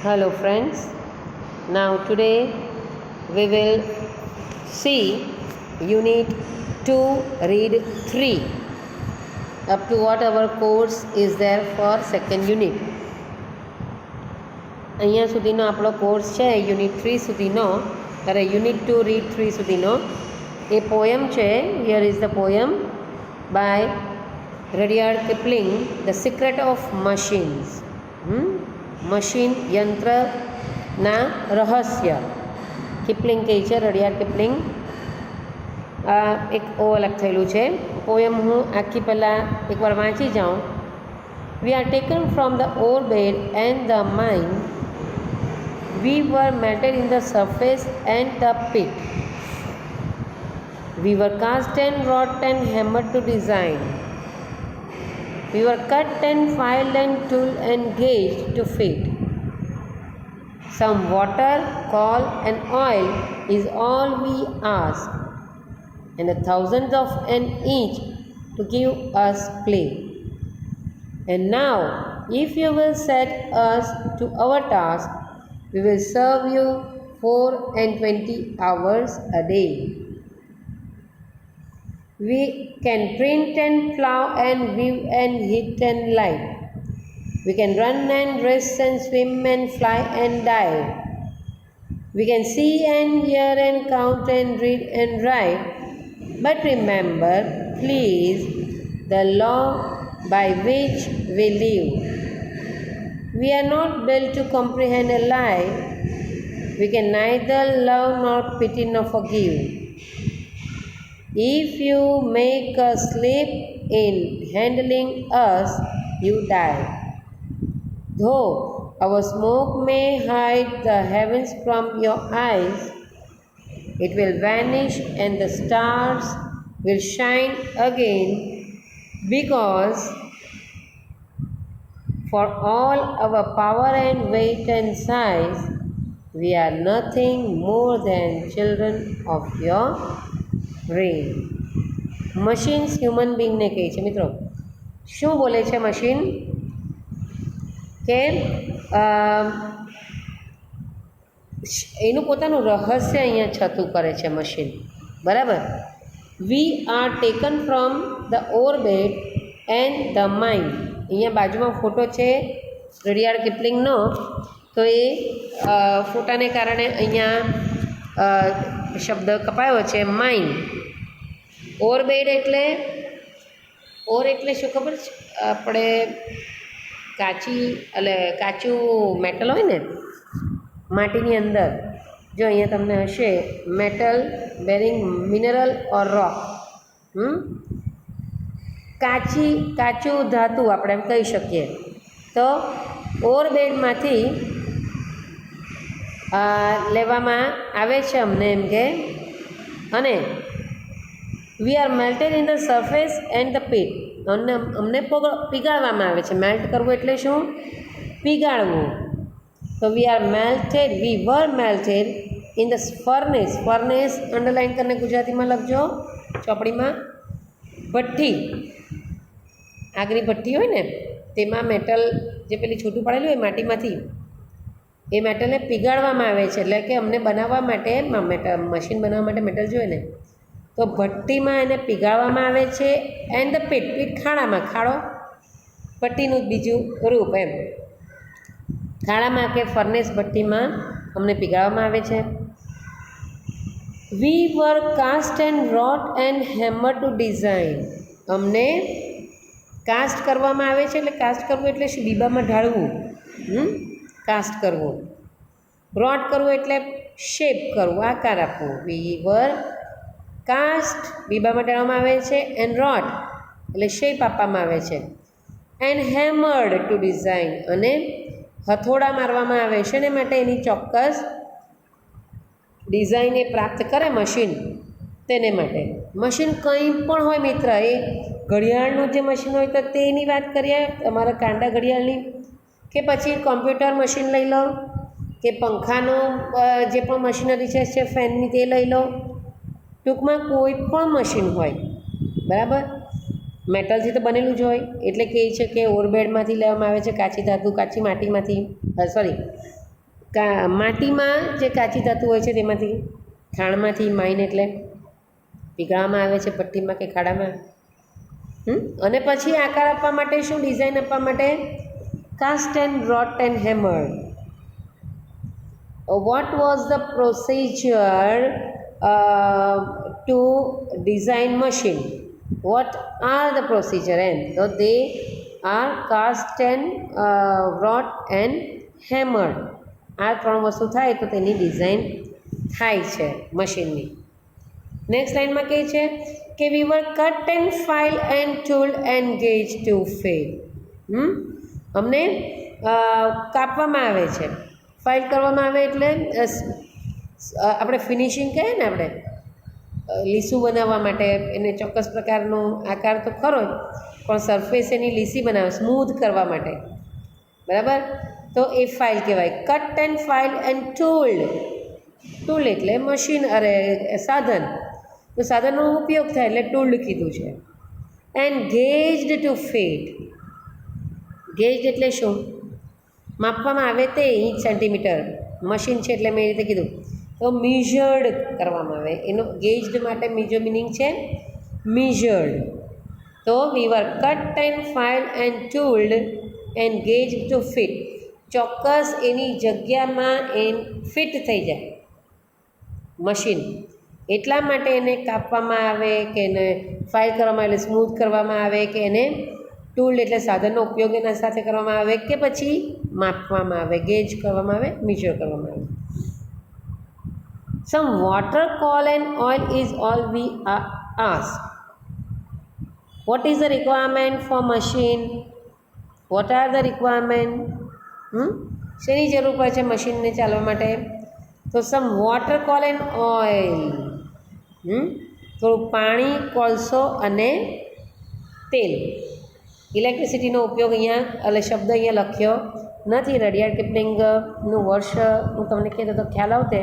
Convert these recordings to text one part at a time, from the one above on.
Hello friends, now today we will see unit 2 read 3 up to what our course is there for second unit. અહીંયા સુધીનો આપણો course છે unit 3 સુધીનો, અરે unit 2 read 3 સુધીનો. એ પોયમ છે, here is the poem by Rudyard Kipling, the secret of machines. Machine યંત્રના રહસ્ય કિપલિંગ કહે છે, રડિયાર્ડ કિપલિંગ. એક ઓ અલગ થયેલું છે. પોયમ હું આખી પહેલાં એકવાર વાંચી જાઉં. We are taken from the orbit and the mind. We were melted in the surface and the pit. We were cast and wrought and hammered to design. We were cut and filed and tooled and gauged to fit. Some water, coal and oil is all we ask, and a thousandth of an inch to give us play. And now, if you will set us to our task, we will serve you 24 hours a day. We can print and plow and weave and hit and light. We can run and race and swim and fly and dive. We can see and hear and count and read and write. But remember, please, the law by which we live. We are not built to comprehend a lie. We can neither love nor pity nor forgive. If you make a slip in handling us, you die. Though our smoke may hide the heavens from your eyes, it will vanish and the stars will shine again, because for all our power and weight and size, we are nothing more than children of your brain. Machines human બિંગને કહે છે. મિત્રો, શું બોલે છે machine? કે એનું પોતાનું રહસ્ય અહીંયા છતું કરે છે મશીન, બરાબર. We are taken from the orbit and the mind. અહીંયા બાજુમાં ફોટો છે રડિયાર્ડ કિપલિંગનો, તો એ ફોટાને કારણે અહીંયા શબ્દ કપાયો છે, માઇન્ડ. ઓર્બિટ એટલે શું ખબર છે? આપણે કાચું મેટલ હોય ને માટીની અંદર, જો અહીંયા તમને હશે મેટલ બેરિંગ મિનરલ ઓર રોક, કાચું ધાતુ આપણે એમ કહી શકીએ. તો ઓરબેડમાંથી લેવામાં આવે છે અમને, એમ કે, અને we are melted in the surface and the pit. અમને પીગાળવામાં આવે છે. મેલ્ટ કરવું એટલે શું? પીગાળવું. તો we were melted in the furnace. Furnace underline કરીને ગુજરાતીમાં લખજો ચોપડીમાં. ભઠ્ઠી, આગની ભઠ્ઠી હોય ને, તેમાં મેટલ જે પેલી છૂટું પાડેલું હોય માટીમાંથી, એ મેટલને પીગાળવામાં આવે છે. એટલે કે અમને બનાવવા માટે મશીન બનાવવા માટે મેટલ જોઈએ ને, તો ભઠ્ઠીમાં એને પીગાળવામાં આવે છે. એન્ડ ધ પીટ ખાડામાં, ખાડો ભઠ્ઠીનું બીજું રૂપ એમ. ખાડામાં કે ફર્નેસ ભઠ્ઠીમાં અમને પીગાળવામાં આવે છે. We were cast and wrought and hammer to design. અમને કાસ્ટ કરવામાં આવે છે. એટલે કાસ્ટ કરવું એટલે શું? બીબામાં ઢાળવું, કાસ્ટ કરવું. રોટ કરવું એટલે શેપ કરવું, આકાર આપવું. વી વર કાસ્ટ બીબામાં ઢાળવામાં આવે છે. એન્ડ રોટ એટલે શેપ આપવામાં આવે છે. એન્ડ હેમર્ડ ટુ ડિઝાઇન, અને હથોડા મારવામાં આવે છે ને માટે એની ચોક્કસ ડિઝાઇન એ પ્રાપ્ત કરે મશીન, તેને માટે. મશીન કંઈ પણ હોય મિત્ર, એ ઘડિયાળનું જે મશીન હોય તો તેની વાત કરીએ, તમારા કાંડા ઘડિયાળની, કે પછી કોમ્પ્યુટર મશીન લઈ લો, કે પંખાનું જે પણ મશીનરી છે ફેનની તે લઈ લો. ટૂંકમાં કોઈ પણ મશીન હોય, બરાબર, મેટલથી તો બનેલું જ હોય. એટલે કહે છે કે ઓરબેડમાંથી લેવામાં આવે છે, કાચી ધાતુ, કાચી માટીમાંથી, માટીમાં જે કાચી ધાતુ હોય છે તેમાંથી ખાણમાંથી માઇન એટલે પીગાળવામાં આવે છે ભઠ્ઠીમાં કે ખાડામાં. અને પછી આકાર આપવા માટે શું ડિઝાઇન આપવા માટે cast and wrought and hammered. What was the procedure to design machine? What are the procedure? એમ તો they are cast and wrought and hammered. આ ત્રણ વસ્તુ થાય તો તેની ડિઝાઇન થાય છે મશીનની. નેક્સ્ટ લાઇનમાં કહે છે કે we were cut and file and tool and gauge to fit. અમને કાપવામાં આવે છે, ફાઇલ કરવામાં આવે એટલે આપણે ફિનિશિંગ કહીએ ને, આપણે લીસું બનાવવા માટે એને ચોક્કસ પ્રકારનો આકાર તો ખરો જ, પણ સરફેસ એની લીસી બનાવે, સ્મૂધ કરવા માટે, બરાબર. તો એ ફાઇલ કહેવાય. Cut and file and tooled. Tool એટલે મશીન, સાધન, તો સાધનનો ઉપયોગ થાય એટલે ટૂલ્ડ કીધું છે. And gauged to fit. Gauged એટલે શું? માપવામાં આવે તે ઇંચ સેન્ટીમીટર. મશીન છે એટલે મેં એ રીતે કીધું તો મિઝર્ડ કરવામાં આવે. એનો ગેજ્ડ માટે બીજો મિનિંગ છે મિઝર્ડ. તો we were cut and file and tooled and gauge to fit. ચોક્કસ એની જગ્યામાં ફિટ થઈ જાય મશીન, એટલા માટે એને કાપવામાં આવે કે એને ફાઇલ કરવામાં આવે, સ્મૂથ કરવામાં આવે, કે એને ટૂલ એટલે સાધનનો ઉપયોગ એના સાથે કરવામાં આવે, કે પછી માપવામાં આવે, ગેજ કરવામાં આવે, મેજર કરવામાં આવે. Some water, coal and oil is all we ask. What is the requirement for machine? What are the requirement? શેની જરૂર પડે છે મશીનને ચાલવા માટે? તો some water, coal and oil. થોડું પાણી, કોલસો અને તેલ. ઇલેક્ટ્રિસિટીનો ઉપયોગ અહીંયા એટલે શબ્દ અહીંયા લખ્યો નથી. રડિયાર્ડ કિપલિંગનું વર્ષ હું તમને કહેતો તો ખ્યાલ આવતે,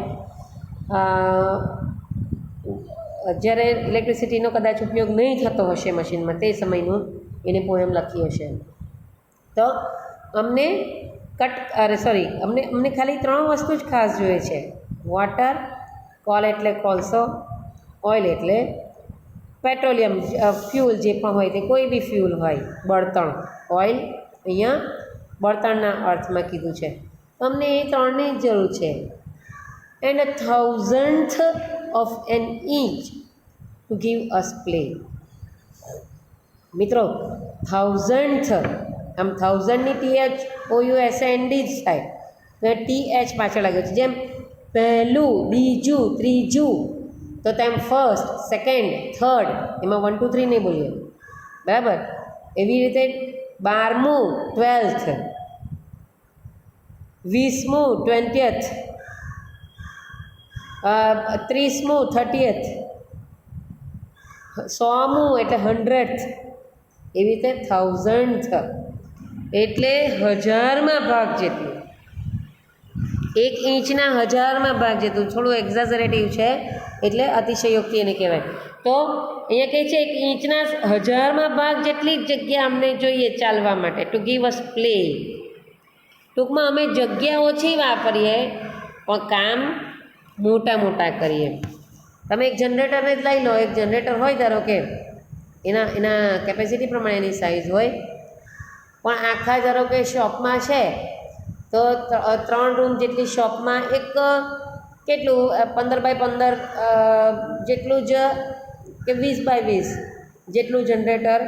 જ્યારે ઇલેક્ટ્રિસિટીનો કદાચ ઉપયોગ નહીં થતો હશે મશીનમાં, તે સમયનું એને પોએમ લખી હશે. તો અમને અમને ખાલી ત્રણ વસ્તુ જ ખાસ જોઈએ છે: વોટર, કોલ એટલે કોલસો, ઓઇલ એટલે પેટ્રોલિયમ ફ્યુલ, જે પણ હોય તે કોઈ બી ફ્યુલ હોય, બળતણ. ઓઇલ અહીંયા બળતણના અર્થમાં કીધું છે. અમને એ ત્રણની જ જરૂર છે. And 1,000th of an inch to give us play. મિત્રો 1,000th, આમ 1000ની THOUSAND જ થાય, તો TH પાછળ લાગ્યો છે. જેમ પહેલું, બીજું, ત્રીજું, તો તેમ ફર્સ્ટ, સેકન્ડ, થર્ડ, એમાં 1 2 3 નહીં બોલીએ, બરાબર. એવી રીતે 12મું 12th, 20મું 20th, 30મું 30th, 100મું એટલે 100th, એવી રીતે 1,000th એટલે 1000માં ભાગ જેટલું. 1 ઇંચના 1000માં ભાગ જેટલું. થોડું એક્ઝાઝરેટિવ છે એટલે અતિશયોક્તિ એને કહેવાય. તો અહીંયા કહે છે 1 ઇંચના 1000માં ભાગ જેટલી જગ્યા અમને જોઈએ ચાલવા માટે, ટુ ગીવ અસ પ્લે. ટૂંકમાં અમે જગ્યા ઓછી વાપરીએ પણ કામ મોટા કરીએ. તમે એક જનરેટરને જ લઈ લો. એક જનરેટર હોય, ધારો કે એના કેપેસિટી પ્રમાણે એની સાઇઝ હોય, પણ આખા ધારો કે શોપમાં છે તો 3 રૂમ જેટલી શોપમાં એક કેટલું 15 બાય 15 જેટલું જ કે 20 બાય 20 જેટલું જનરેટર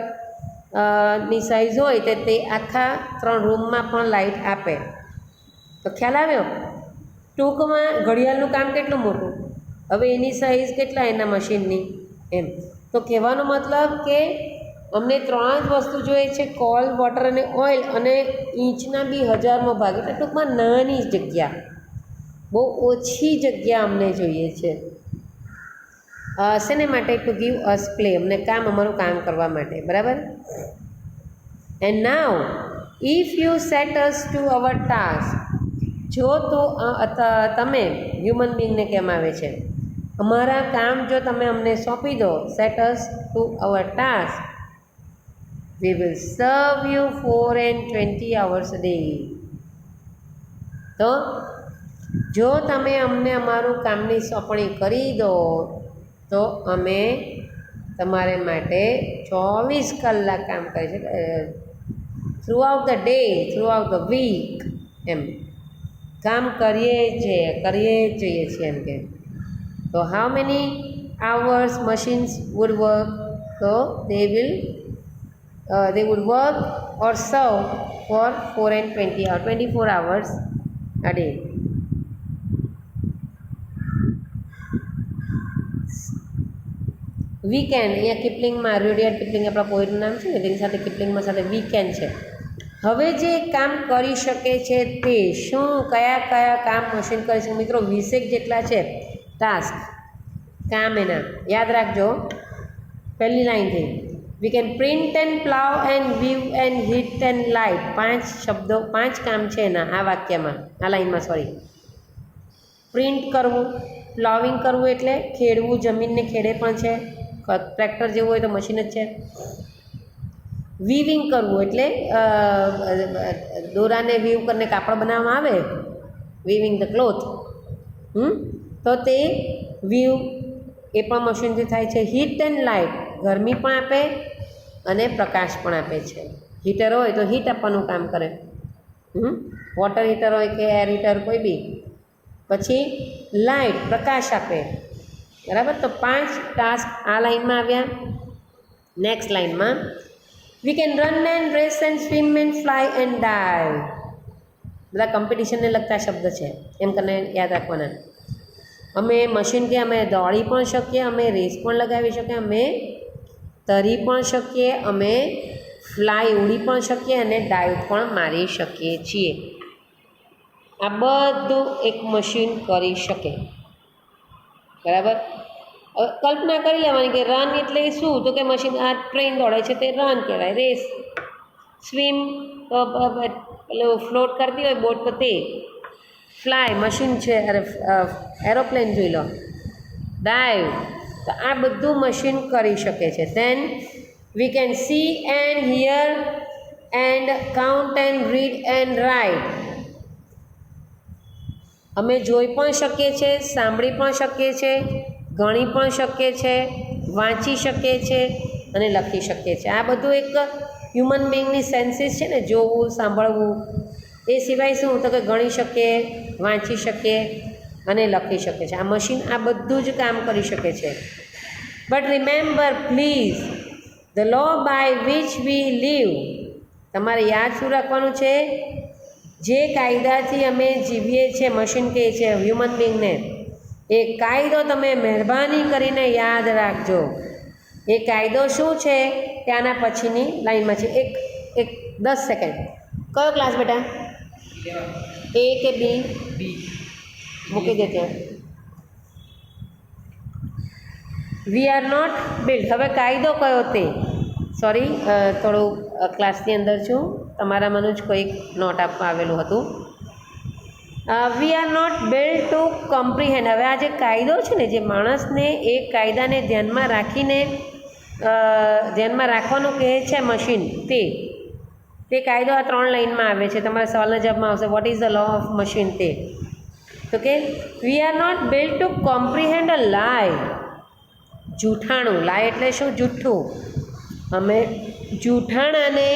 ની સાઇઝ હોય તે આખા 3 રૂમમાં પણ લાઇટ આપે. તો ખ્યાલ આવ્યો? ટૂંકમાં ઘડિયાળનું કામ કેટલું મોટું, હવે એની સાઇઝ કેટલા એના મશીનની, એમ. તો કહેવાનો મતલબ કે અમને 3 જ વસ્તુ જોઈએ છે: કોલ, વોટર અને ઓઇલ, અને ઇંચના બી 1000માં ભાગ, એટલે ટૂંકમાં નાની જગ્યા, બહુ ઓછી જગ્યા અમને જોઈએ છે. શેને માટે? ટુ ગીવ અસ પ્લે, અમને અમારું કામ કરવા માટે, બરાબર. And now if you set us to our task. જો તો તમે હ્યુમન બિંગને કેમ આવે છે, અમારા કામ જો તમે અમને સોંપી દો, set us to our task, we will serve you 4 and 20 hours a day. તો જો તમે અમને અમારું કામની સોંપણી કરી દો તો અમે તમારે માટે 24 કલાક કામ કરી છે, throughout the day, throughout the week એમ કામ કરીએ છીએ એમ કે. તો how many hours machines would work? So they would work or serve for 4 and 20 hours, 24 hours a day. Weekend, અહીંયા કિપલિંગમાં રૂડિયાર્ડ કિપલિંગ આપણા પોઈટનું નામ છે ને, તેની સાથે કિપલિંગમાં સાથે વીકેન્ડ છે. હવે જે કામ કરી શકે છે તે શું, કયા કામ મશીન કરી શકે? મિત્રો 20 જેટલા છે ટાસ્ક, કામ એના યાદ રાખજો. પહેલી લાઈનથી we can print and plough and weave and heat and light. 5 શબ્દો, 5 કામ છે એના આ વાક્યમાં, આ લાઈનમાં. સોરી, પ્રિન્ટ કરવું, પ્લાવિંગ કરવું એટલે ખેડવું, જમીનને ખેડે પણ છે, ટ્રેક્ટર જેવું હોય તો મશીન જ છે. વીવિંગ કરવું એટલે દોરાને વીવ કરીને કાપડ બનાવવામાં આવે, વીવિંગ ધ ક્લોથ, તો તે વીવ એ પણ મશીનથી થાય છે. હીટ એન્ડ લાઇટ, ગરમી પણ આપે અને પ્રકાશ પણ આપે છે. હીટર હોય તો હીટ આપવાનું કામ કરે, વોટર હીટર હોય કે એર હીટર કોઈ બી. પછી લાઇટ, પ્રકાશ આપે, બરાબર. તો 5 ટાસ્ક આ લાઈનમાં આવ્યા. નેક્સ્ટ લાઈનમાં we can run and race and swim and fly and dive. બધા કોમ્પિટિશનને લગતા શબ્દ છે, એમ કરીને યાદ રાખવાના. અમે મશીન કે અમે દોડી પણ શકીએ, અમે રેસ પણ લગાવી શકીએ, અમે તરી પણ શકીએ, અમે ફ્લાય ઉડી પણ શકીએ અને ડાઇવ પણ મારી શકીએ છીએ. આ બધું એક મશીન કરી શકે, બરાબર. હવે કલ્પના કરી લેવાની કે રન એટલે શું, તો કે મશીન, આ ટ્રેન દોડે છે તે રન કહેવાય. રેસ, સ્વિમ તો પેલું ફ્લોટ કરતી હોય બોટ તો તે. ફ્લાય મશીન છે, અરે એરોપ્લેન જોઈ લો. ડાઇવ, તો આ બધું મશીન કરી શકે છે. Then we can see and here and count and read and write. અમે જોઈ પણ શકીએ છીએ, સાંભળી પણ શકીએ છીએ, ગણી પણ શકીએ છીએ, વાંચી શકીએ છીએ અને લખી શકીએ છીએ. આ બધું એક હ્યુમન બિંગની સેન્સીસ છે ને, જોવું, સાંભળવું. એ સિવાય શું, તો કે ગણી શકીએ, વાંચી શકીએ અને લખી શકીએ છીએ. આ મશીન આ બધું જ કામ કરી શકે છે. But remember please the law by which we live. તમારે યાદ શું રાખવાનું છે? જે કાયદાથી અમે જીવીએ છીએ, મશીન કહે છે હ્યુમન બિંગને, એ કાયદો તમે મહેરબાની કરીને યાદ રાખજો. એ કાયદો શું છે ત્યાંના પછીની લાઈનમાં છે. એક 10 સેકન્ડ. કયો ક્લાસ બેટા? એ કે બી? મૂકી દે ત્યાં. We are not build. હવે કાયદો કયો તે? સોરી, થોડું ક્લાસની અંદર છું, તમારામાંનું જ કોઈક નોટ આપવા આવેલું હતું. We are not build to comprehend. હવે આ જે કાયદો છે ને, જે માણસને એ કાયદાને ધ્યાનમાં રાખવાનું કહે છે મશીન, તે કાયદો આ 3 લાઈનમાં આવે છે. તમારા સવાલના જવાબમાં આવશે what is the law of machine. તે તો કે we are not build to comprehend a lie. જૂઠાણું. લાય એટલે શું? જૂઠું. અમે જૂઠાણાને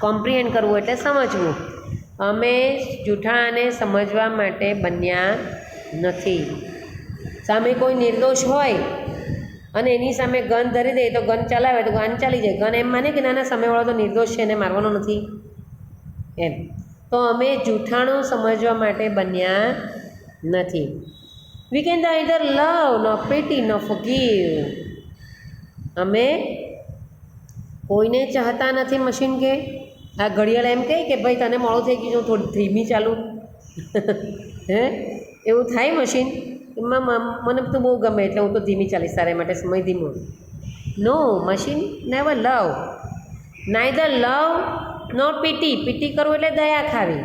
કોમ્પ્રિહેન્ડ કરવું એટલે સમજવું. અમે જૂઠાણાને સમજવા માટે બન્યા નથી. સામે કોઈ નિર્દોષ હોય અને એની સામે ગન ધરી દે તો ગન ચલાવે તો ગન ચાલી જાય. ગન એમ માને કે નાના સામેવાળો તો નિર્દોષ છે, એને મારવાનો નથી એમ. તો અમે જૂઠાણું સમજવા માટે બન્યા નથી. We can either love no pity no forgive. અમે કોઈને ચાહતા નથી. મશીન કે આ ઘડિયાળ એમ કહે કે ભાઈ તને મોડું થઈ ગયું, થોડી ધીમી ચાલુ. હે એવું થાય મશીન? મને તો બહુ ગમે એટલે હું તો ધીમી ચાલીશ, તારા માટે સમય ધીમો. નો, મશીન નેવર લવ. નાઈધર લવ નો પીટી. પીટી કરવું એટલે દયા ખાવી.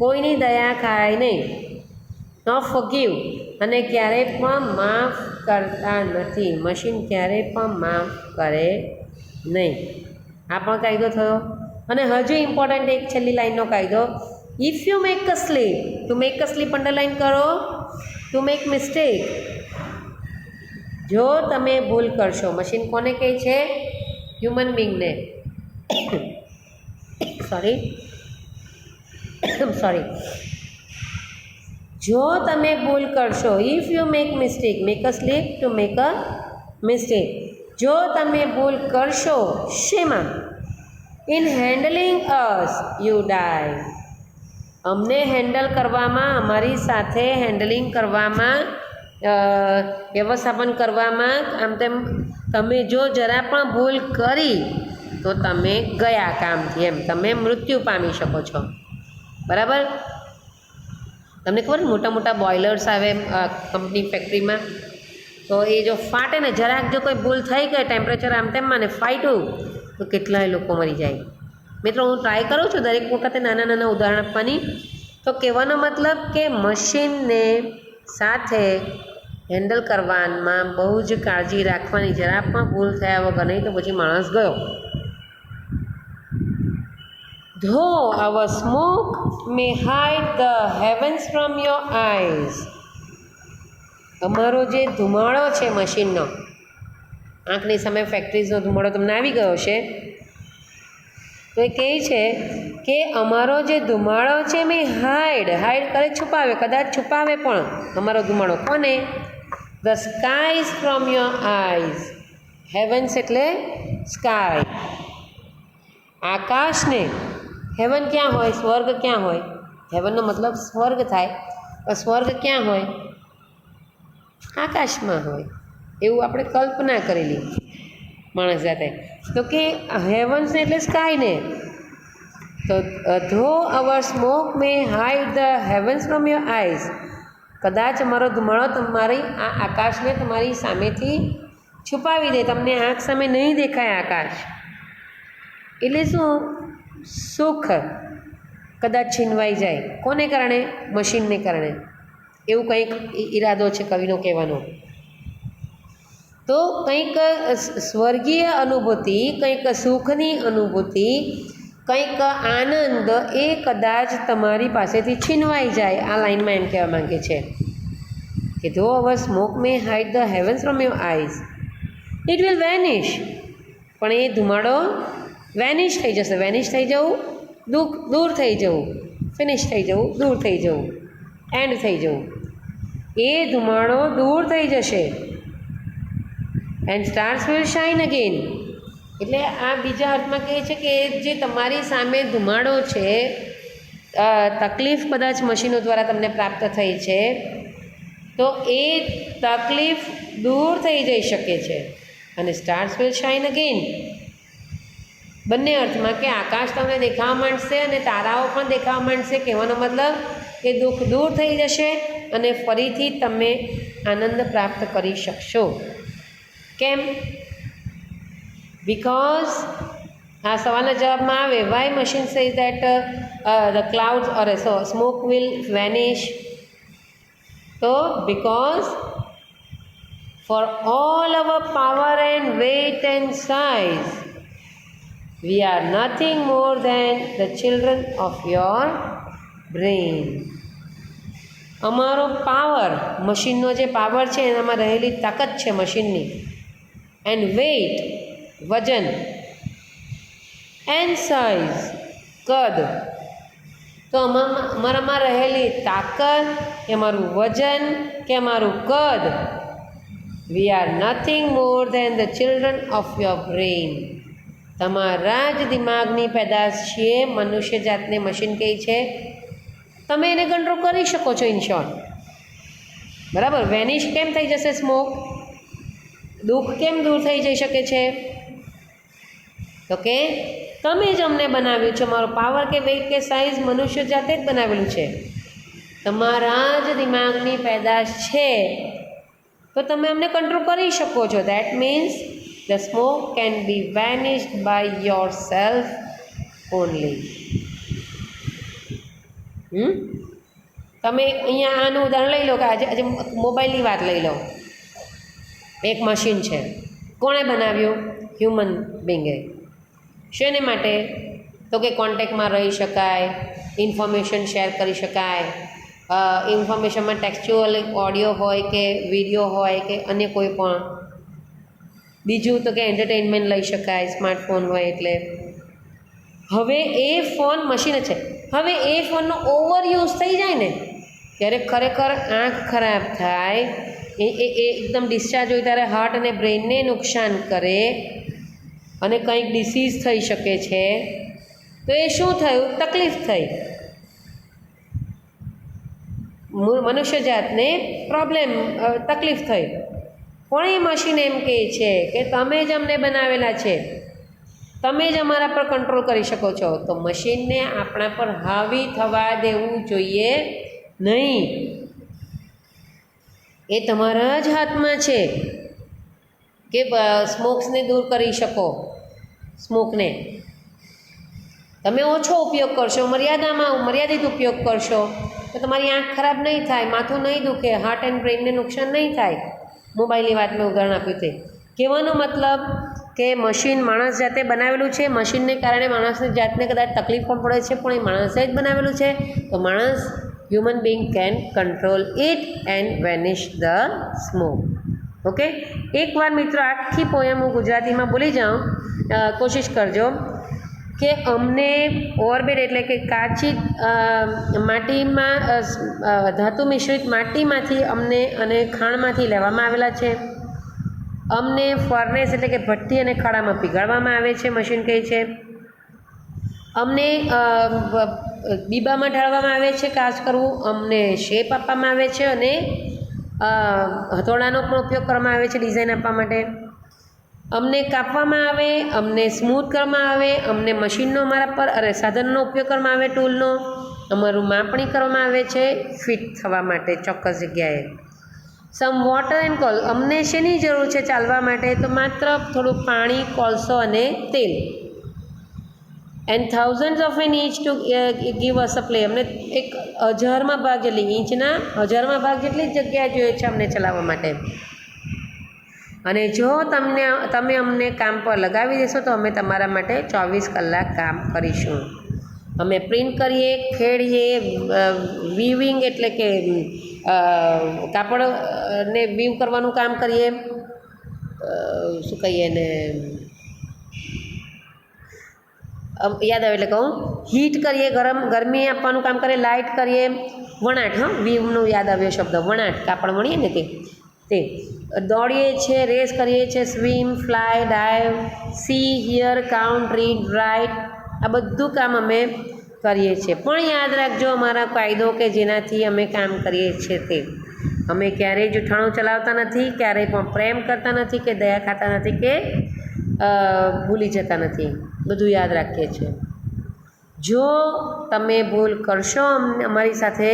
કોઈની દયા ખાય નહીં. નો ફોરગીવ, અને ક્યારેય પણ માફ કરતા નથી. મશીન ક્યારેય પણ માફ કરે નહીં. આ પણ કાયદો થયો. અને હજુ ઇમ્પોર્ટન્ટ એક છેલ્લી લાઈનનો કાયદો. If you make a slip, to make a slip underline કરો, ટુ મેક મિસ્ટેક. જો તમે ભૂલ કરશો, મશીન કોને કહે છે? હ્યુમન બિંગને. સોરી. જો તમે ભૂલ કરશો, if you make mistake, make a slip to make a mistake. જો તમે ભૂલ કરશો શેમાં? In handling us you die. અમને હેન્ડલ કરવામાં, અમારી સાથે હેન્ડલિંગ કરવામાં, વ્યવસ્થાપન કરવામાં, આમ તેમ તમે જો જરા પણ ભૂલ કરી તો તમે ગયા કામથી, એમ તમે મૃત્યુ પામી શકો છો. બરાબર? તમને ખબર મોટા મોટા બોઇલર્સ આવે કંપની ફેક્ટરીમાં, તો એ જો ફાટે ને, જરાક જો કોઈ ભૂલ થઈ ગઈ, ટેમ્પરેચર આમ તેમમાં ને ફાટ્યું તો કેટલાય લોકો મરી જાય. મિત્રો, હું ટ્રાય કરું છું દરેક વખતે નાના નાના ઉદાહરણ આપવાની. તો કહેવાનો મતલબ કે મશીનને સાથે હેન્ડલ કરવામાં બહુ જ કાળજી રાખવાની, જરા પણ ભૂલ થયા વગર, નહીં તો પછી માણસ ગયો. Though our smoke may hide the heavens from your eyes. અમારો જે ધુમાડો છે મશીનનો, આંખની સામે ફેક્ટરીઝનો ધુમાડો તમને આવી ગયો છે, તો એ કહે છે કે અમારો જે ધુમાડો છે મેં હાઈડ કરે, છુપાવે, કદાચ છુપાવે પણ અમારો ધુમાડો કોને? The skies from your eyes. Heavens એટલે સ્કાય, આકાશને. હેવન ક્યાં હોય? સ્વર્ગ ક્યાં હોય? હેવનનો મતલબ સ્વર્ગ થાય, પણ સ્વર્ગ ક્યાં હોય? આકાશમાં હોય, એવું આપણે કલ્પના કરેલી માણસ જાતે. તો કે હેવન્સને એટલે સ્કાયને. તો though our smoke may hide the heavens from your eyes. કદાચ અમારો ધુમાડો તમારી આ આકાશને તમારી સામેથી છુપાવી દે, તમને આંખ સામે નહીં દેખાય આકાશ. એટલે શું? સુખ કદાચ છીનવાઈ જાય. કોને કારણે? મશીનને કારણે. એવું કંઈક ઈરાદો છે કવિનો કહેવાનો. તો કંઈક સ્વર્ગીય અનુભૂતિ, કંઈક સુખની અનુભૂતિ, કંઈક આનંદ એ કદાચ તમારી પાસેથી છીનવાઈ જાય. આ લાઈનમાં એમ કહેવા માંગે છે કે though our smoke may hide the heavens from your eyes, it will vanish. પણ એ ધુમાડો વેનિશ થઈ જશે. વેનિશ થઈ જવું, દૂર થઈ જવું, ફિનિશ થઈ જવું, દૂર થઈ જવું, એન્ડ થઈ જવું. એ ધુમાડો દૂર થઈ જશે. And stars will shine again. એટલે આ બીજા અર્થમાં કહે છે કે જે તમારી સામે ધુમાડો છે, તકલીફ કદાચ મશીનો દ્વારા તમને પ્રાપ્ત થઈ છે, તો એ તકલીફ દૂર થઈ જઈ શકે છે. અને સ્ટાર્સ વિલ શાઇન અગેન, બંને અર્થમાં કે આકાશ તમને દેખાવા માંડશે અને તારાઓ પણ દેખાવા માંડશે. કહેવાનો મતલબ કે દુઃખ દૂર થઈ જશે અને ફરીથી તમે આનંદ પ્રાપ્ત કરી શકશો. કેમ? બિકોઝ આ સવાલના જવાબમાં આવે, why machine says that the clouds or smoke will vanish. તો because for all our power and weight and size we are nothing more than the children of your brain. અમારો પાવર, મશીનનો જે power છે એનામાં રહેલી તાકાત છે મશીનની, એન્ડ વેઇટ વજન, એન્ડ સાઇઝ કદ. તો અમારામાં રહેલી તાકાત કે અમારું વજન કે અમારું કદ, we are nothing more than the children of your brain. તમારા જ દિમાગની પેદાશ છીએ. મનુષ્ય જાતને મશીન કહે છે. તમે એને કંટ્રોલ કરી શકો છો. ઇન શોર્ટ, બરાબર. વેનિશ કેમ થઈ જશે સ્મોક? દુઃખ કેમ દૂર થઈ જઈ શકે છે? તો કે તમે જ અમને બનાવ્યું છે. મારો પાવર કે વેઇટ કે સાઇઝ મનુષ્ય જાતે જ બનાવેલું છે. તમારા જ દિમાગની પેદાશ છે, તો તમે અમને કંટ્રોલ કરી શકો છો. That means the smoke can be vanished by yourself only. તમે અહીંયા આનું ઉદાહરણ લઈ લો કે આજે મોબાઈલની વાત લઈ લો. એક મશીન છે, કોણે બનાવ્યું? હ્યુમન બિંગે. શેને માટે? તો કે કોન્ટેક્ટમાં રહી શકાય, ઇન્ફોર્મેશન શેર કરી શકાય, ઇન્ફોર્મેશનમાં ટેક્સ્ચ્યુઅલ ઓડિયો હોય કે વિડીયો હોય કે અન્ય કોઈ પણ. બીજું તો કે એન્ટરટેનમેન્ટ લઈ શકાય સ્માર્ટફોન હોય એટલે. હવે એ ફોન મશીન છે, હવે એ ફોનનો ઓવરયુઝ થઈ જાય ને ત્યારે ખરેખર આંખ ખરાબ થાય, એ એકદમ ડિસ્ચાર્જ હોય ત્યારે હાર્ટ અને બ્રેઇનને નુકસાન કરે અને કંઈક ડિસીઝ થઈ શકે છે. તો એ શું થયું? તકલીફ થઈ, મનુષ્ય જાતને પ્રોબ્લેમ, તકલીફ થઈ. પણ એ મશીન એમ કહે છે કે તમે જ અમને બનાવેલા છે, તમે જ અમારા પર કંટ્રોલ કરી શકો છો. તો મશીનને આપણા પર હાવી થવા દેવું જોઈએ નહીં. એ તમારા જ હાથમાં છે કે સ્મોક્સને દૂર કરી શકો. સ્મોકને તમે ઓછો ઉપયોગ કરશો, મર્યાદિત ઉપયોગ કરશો તો તમારી આંખ ખરાબ નહીં થાય, માથું નહીં દુખે, હાર્ટ એન્ડ બ્રેઇનને નુકસાન નહીં થાય. મોબાઈલની વાત મેં ઉદાહરણ આપ્યું તે કહેવાનો મતલબ કે મશીન માણસ જાતે બનાવેલું છે, મશીનને કારણે માણસની જાતને કદાચ તકલીફ પણ પડે છે, પણ એ માણસે જ બનાવેલું છે. તો માણસ, human being can control it and vanish the smoke. Okay, એકવાર મિત્રો આખી પોયમ હું ગુજરાતીમાં બોલી જાઉં, કોશિશ કરજો કે અમને ઓવરબેડ એટલે કે કાચી માટીમાં ધાતુ મિશ્રિત માટીમાંથી અમને અને ખાણમાંથી લેવામાં આવેલા છે. અમને ફર્નેસ એટલે કે ભઠ્ઠી અને ખાડામાં પીગાળવામાં આવે છે, મશીન કહે છે. અમને બીબામાં ઢાળવામાં આવે છે કાચ કરવું, અમને શેપ આપવામાં આવે છે અને હથોડાનો પણ ઉપયોગ કરવામાં આવે છે ડિઝાઇન આપવા માટે. અમને કાપવામાં આવે, અમને સ્મૂથ કરવામાં આવે, અમને મશીનનો અમારા પર સાધનનો ઉપયોગ કરવામાં આવે, ટૂલનો. અમારું માપણી કરવામાં આવે છે ફિટ થવા માટે ચોક્કસ જગ્યાએ. સમ વોટર એન્ડ કોલ, અમને શેની જરૂર છે ચાલવા માટે? તો માત્ર થોડું પાણી, કોલસો અને તેલ. And thousands of an inch to give us a play, અમને એક 1000માં ભાગ જેટલી, ઇંચના 1000માં ભાગ જેટલી જ જગ્યા જોઈએ છે અમને ચલાવવા માટે. અને જો તમે અમને કામ પર લગાવી દેશો તો અમે તમારા માટે 24 કલાક કામ કરીશું. અમે પ્રિન્ટ કરીએ, ખેડીએ, વીવિંગ એટલે કે કાપડને વીવ કરવાનું કામ કરીએ, શું કહીએ ને, યાદ આવે એટલે કહું, હીટ કરીએ, ગરમી આપવાનું કામ કરીએ, લાઇટ કરીએ, વણાટ, વીવનું યાદ આવ્યો શબ્દ, વણાટ, કાપડ વણીએ ને તે દોડીએ છીએ, રેસ કરીએ છીએ, swim, fly, dive, see, hear, count, read, write, આ બધું કામ અમે કરીએ છીએ. પણ યાદ રાખજો અમારા કાયદો કે જેનાથી અમે કામ કરીએ છીએ તે, અમે ક્યારેય જૂઠાણું ચલાવતા નથી, ક્યારેય પણ પ્રેમ કરતા નથી કે દયા ખાતા નથી કે ભૂલી જતા નથી, બધું યાદ રાખીએ છીએ. જો તમે ભૂલ કરશો અમારી સાથે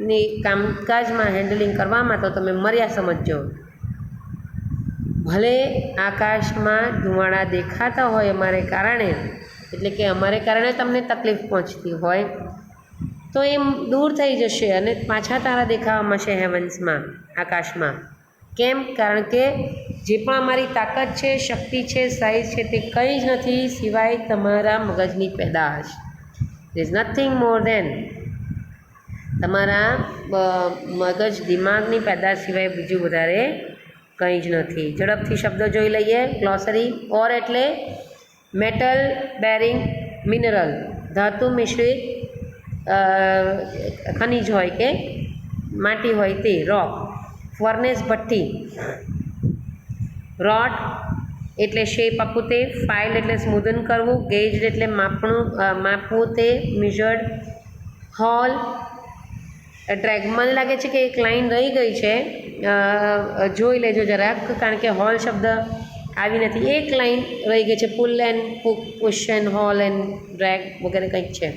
ની કામકાજમાં હેન્ડલિંગ કરવામાં તો તમે મર્યા સમજજો. ભલે આકાશમાં ધુમાડા દેખાતા હોય અમારે કારણે, એટલે કે અમારે કારણે તમને તકલીફ પહોંચતી હોય તો એ દૂર થઈ જશે અને પાછા તારા દેખાવા મળશે હેવન્સમાં, આકાશમાં. કેમ? કારણ કે જે પણ અમારી તાકાત છે, શક્તિ છે, સાઇઝ છે, તે કંઈ જ નથી સિવાય તમારા મગજની પેદાશ. ધેર ઇઝ નથિંગ મોર દેન તમારા મગજ દિમાગની પેદાશ સિવાય બીજું વધારે કંઈ જ નથી. ઝડપથી શબ્દો જોઈ લઈએ. ગ્લોસરી. ઓર એટલે મેટલ બેરિંગ મિનરલ, ધાતુ મિશ્રિત ખનિજ હોય કે માટી હોય તે, રોક. ફર્નેસ ભઠ્ઠી. રોટ એટલે શેપ આપવું તે, ફાઇલ એટલે સ્મૂધન કરવું, ગેજ એટલે માપવું તે, મિઝર્ડ. હોલ ટ્રેક, મને લાગે છે કે એક લાઈન રહી ગઈ છે, જોઈ લેજો જરાક, કારણ કે હોલ શબ્દ આવી નથી, એક લાઈન રહી ગઈ છે. Pull and push and hall and drag વગેરે કંઈક છે.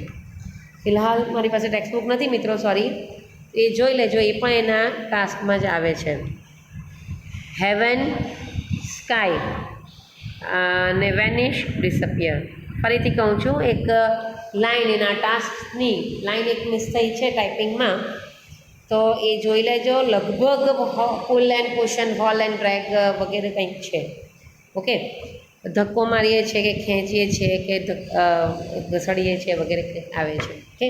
ફિલહાલ મારી પાસે ટેક્સ્ટબુક નથી મિત્રો, સોરી, એ જોઈ લેજો, એ પણ એના ટાસ્કમાં જ આવે છે. હેવન, સ્કાય અને વેનિશ, ડિસઅપિયર. ફરીથી કહું છું, એક લાઈન એના ટાસ્કની લાઈન એક મિસ થઈ છે ટાઈપિંગમાં, તો એ જોઈ લેજો. લગભગ pull and push and hall and drag વગેરે કંઈક છે. ઓકે, ધક્કો મારીએ છીએ કે ખેંચીએ છીએ કે ઘસડીએ છીએ વગેરે આવે છે. ઓકે,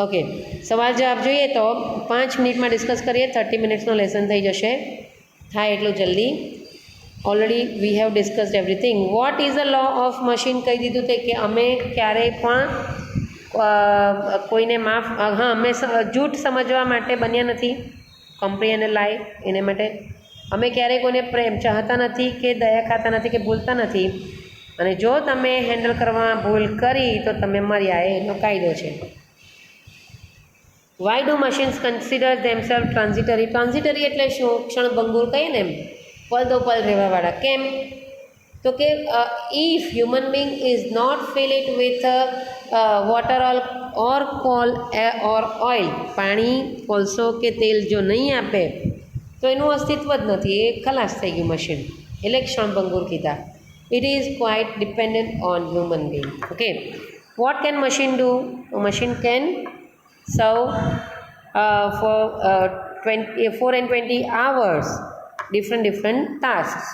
ઓકે, સવાલ જવાબ જોઈએ તો 5 મિનિટમાં ડિસ્કસ કરીએ, 30 મિનિટ્સનો લેસન થઈ જશે, થાય એટલું જલ્દી. Already we have discussed everything. What is a law of machine કહી દીધું તે કે અમે ક્યારેય પણ કોઈને માફ અમે જૂઠ સમજવા માટે બન્યા નથી. કંપની અને લાય એને માટે અમે ક્યારેય કોઈને પ્રેમ ચાહતા નથી કે દયા ખાતા નથી કે ભૂલતા નથી. અને જો તમે હેન્ડલ કરવામાં ભૂલ કરી તો તમે મર્યા, એનો કાયદો છે. Why do machines consider themselves transitory? Transitory એટલે શું? ક્ષણભંગુર કહીએ ને એમ, પલ દો પલ રહેવાવાળા. કેમ? તો કે if human being is not fill it with water or coal or oil, પાણી, કોલસો કે તેલ જો નહીં આપે તો એનું અસ્તિત્વ જ નથી, એ ખલાસ થઈ ગયું મશીન. એટલે ક્ષણભંગુર કીધા. It is quite dependent on human being. Okay, what can machine do? Machine can serve for 4 and 20 hours different tasks.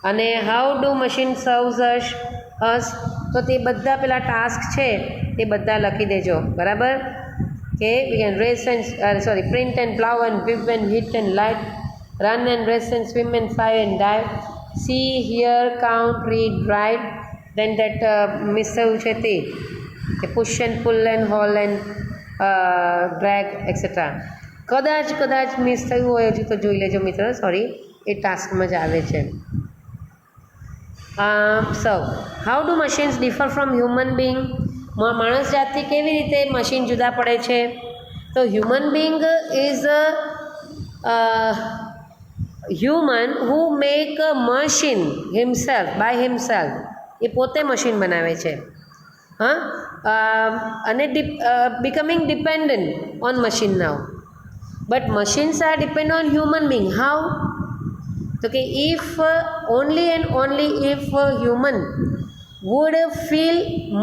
અને હાઉ ડુ મશીન સર્વ્સ અસ? તો તે બધા પેલા ટાસ્ક છે તે બધા લખી દેજો, બરાબર? કે we can race and print and plough and weave and heat and light, run and race and swim and fly and dive, see hear count read write. Then that miss થયું છે તે કે push and pull and hall and drag etcetera. કદાચ miss થયું હોય હજુ તો જોઈ લેજો મિત્ર, સોરી, એ ટાસ્કમાં જ આવે છે. How do machines differ from human being? માણસ જાતથી કેવી રીતે મશીન જુદા પડે છે? તો human being is human who make a machine himself by himself. એ પોતે મશીન બનાવે છે. અને becoming dependent on machine now, but machines are dependent on human being. How? So okay, if only and only if human would fill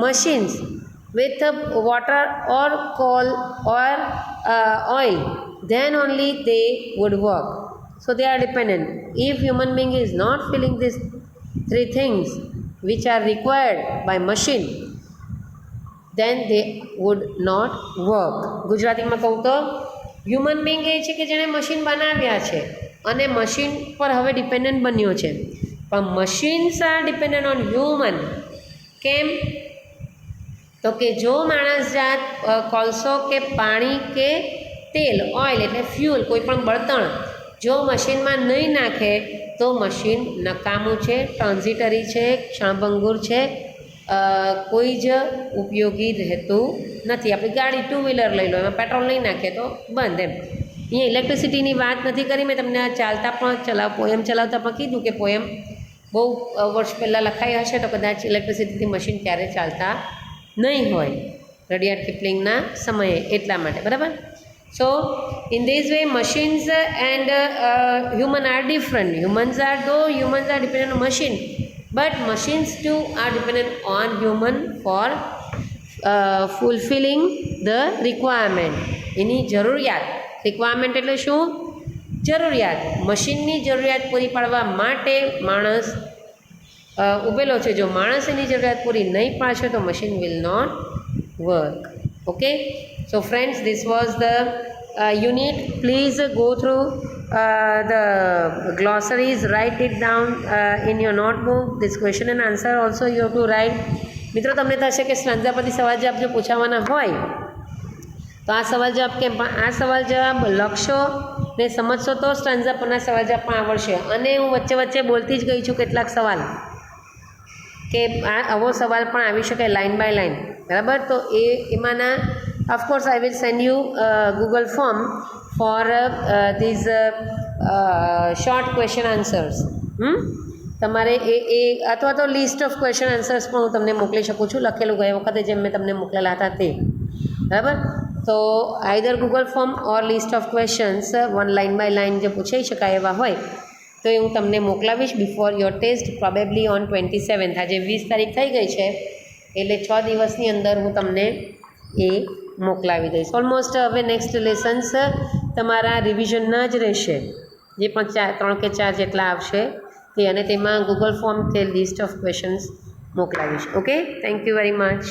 machines with water or coal or oil, then only they would work. So they are dependent. If human being is not filling these 3 things which are required by machine, then they would not work. ગુજરાતીમાં કહું તો human Bing એ છે કે જેણે machine બનાવ્યા છે અને machine પર હવે ડિપેન્ડન્ટ બન્યો છે. પણ machines are dependent on human. કેમ? તો કે જો માણસ જાત કોલસો કે પાણી કે તેલ, ઓઇલ એટલે ફ્યુલ, કોઈ પણ બળતણ જો મશીનમાં નહીં નાખે તો મશીન નકામું છે, ટ્રાન્ઝિટરી છે, ક્ષણભંગુર છે, કોઈ જ ઉપયોગી રહેતું નથી. આપણી ગાડી 2 વ્હીલર લઈ લો, એમાં પેટ્રોલ નહીં નાખે તો બંધ. એમ અહીંયા ઇલેક્ટ્રિસિટીની વાત નથી કરી મેં તમને. ચાલતા પણ પોયમ ચલાવતા પણ કીધું કે પોયમ બહુ વર્ષ પહેલાં લખાઈ હશે તો કદાચ ઇલેક્ટ્રિસિટીથી મશીન ક્યારે ચાલતા નહીં હોય, રડિયાર્ડ કિપલિંગના સમયે, એટલા માટે, બરાબર? So in this way machines and human are different. Humans are dependent on machine, but machines too are dependent on human for fulfilling the requirement. એની જરૂરિયાત, રિક્વાયરમેન્ટ એટલે શું? જરૂરિયાત. મશીનની જરૂરિયાત પૂરી પાડવા માટે માણસ ઊભેલો છે. જો માણસ એની જરૂરિયાત પૂરી નહીં પાડશે તો machine will not work. Okay, so friends, this was the unit. Please go through the glossaries, write it down in your notebook. This question and answer also you have to write. મિત્રો, તમને થશે કે Strandzha પરથી સવાલ જવાબ જો પૂછાવાના હોય તો આ સવાલ જવાબ કેમ? પણ આ સવાલ જવાબ લખશો ને સમજશો તો સ્ટ્રાન્ઝા પરના સવાલ જવાબ પણ આવડશે. અને હું વચ્ચે બોલતી જ ગઈ છું કેટલાક સવાલ કે આવો સવાલ પણ આવી શકે લાઇન બાય લાઇન, બરાબર? તો એમાંના of course I will send you Google form for these short question answers. તમારે એ અથવા તો લિસ્ટ ઓફ ક્વેશ્ચન આન્સર્સ પણ હું તમને મોકલી શકું છું, લખેલું ગયા વખતે જેમ મેં તમને મોકલેલા હતા તે, બરાબર? તો either Google form or list of questions one line by line જે પૂછાઈ શકાય એવા હોય તો એ હું તમને મોકલાવીશ before your test, probably on 27th. આજે 20 તારીખ થઈ ગઈ છે એટલે 6 દિવસની અંદર હું તમને એ મોકલાવી દઈશ. ઓલમોસ્ટ હવે નેક્સ્ટ લેસન્સ તમારા રિવિઝનના જ રહેશે, જે પણ 3 કે 4 જેટલા આવશે તે, અને તેમાં ગૂગલ ફોર્મ તે લિસ્ટ ઓફ ક્વેશ્ચન્સ મોકલાવીશ. Okay, thank you very much.